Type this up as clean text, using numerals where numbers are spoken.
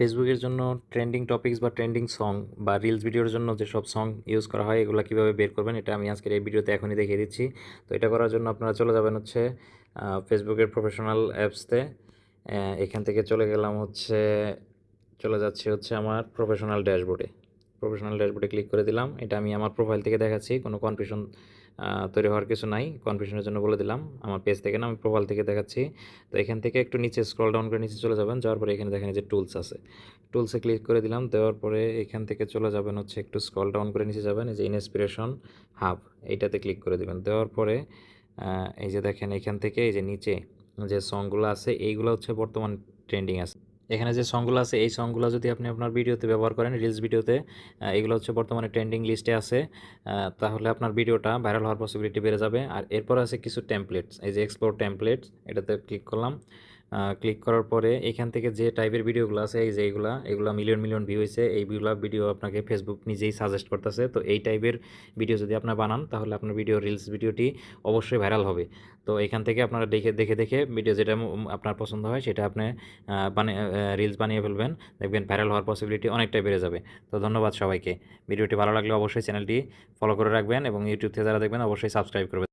ফেসবুকের জন্য trending topics বা ট্রেন্ডিং সং বা রিলস ভিডিওর জন্য যেসব সং ইউজ করা হয় এগুলো কীভাবে বের করবেন এটা আমি আজকের এই ভিডিওতে এখনই দেখিয়ে দিচ্ছি। তো এটা করার জন্য আপনারা চলে যাবেন হচ্ছে ফেসবুকের প্রফেশনাল অ্যাপসতে। এখান থেকে চলে যাচ্ছে হচ্ছে আমার প্রফেশনাল ড্যাশবোর্ডে ক্লিক করে দিলাম। এটা আমি আমার প্রোফাইল থেকে দেখাচ্ছি, কোনো কনফিউশন তৈরি হওয়ার কিছু নাই। কনফিউশনের জন্য বলে দিলাম আমার পেজ থেকে না, আমি প্রোফাইল থেকে দেখাচ্ছি। তো এখান থেকে একটু নিচে স্ক্রল ডাউন করে নিচে চলে যাবেন, যাওয়ার পরে এখানে দেখেন যে টুলস আছে, টুলসে ক্লিক করে দিলাম। দেওয়ার পরে এখান থেকে চলে যাবেন হচ্ছে একটু স্ক্রল ডাউন করে নিচে যাবেন, এই যে ইন্সপিরেশন হাব এইটাতে ক্লিক করে দেবেন। দেওয়ার পরে এই যে দেখেন এখান থেকে এই যে নিচে যে সংগুলো আছে এইগুলো হচ্ছে বর্তমান ট্রেন্ডিং আছে। এখানে যে সংগুলো আছে এই সংগুলো যদি আপনি আপনার ভিডিওতে ব্যবহার করেন, রিলস ভিডিওতে, এগুলো হচ্ছে বর্তমানে ট্রেন্ডিং লিস্টে আছে। তাহলে আপনার ভিডিওটা ভাইরাল হওয়ার পসিবিলিটি বেড়ে যাবে। আর এরপর আছে কিছু টেমপ্লেটস, এই যে এক্সপ্লোর টেমপ্লেটস এটাতে ক্লিক করলাম। ক্লিক করার পরে এখান থেকে যে টাইপের ভিডিওগুলো আছে, এই যে এগুলা মিলিয়ন মিলিয়ন ভিউ হয়েছে, এইগুলা ভিডিও আপনাকে ফেসবুক নিজেই সাজেস্ট করতেছে। তো এই টাইপের ভিডিও যদি আপনার বানান তাহলে আপনার রিলস ভিডিওটি অবশ্যই ভাইরাল হবে। তো এখান থেকে আপনারা দেখে দেখে দেখে ভিডিও যেটা আপনার পছন্দ হয় সেটা আপনি রিলস বানিয়ে ফেলবেন, দেখবেন ভাইরাল হওয়ার পসিবিলিটি অনেকটাই বেড়ে যাবে। তো ধন্যবাদ সবাইকে। ভিডিওটি ভালো লাগলে অবশ্যই চ্যানেলটি ফলো করে রাখবেন এবং ইউটিউব থেকে যারা দেখবেন অবশ্যই সাবস্ক্রাইব করবেন।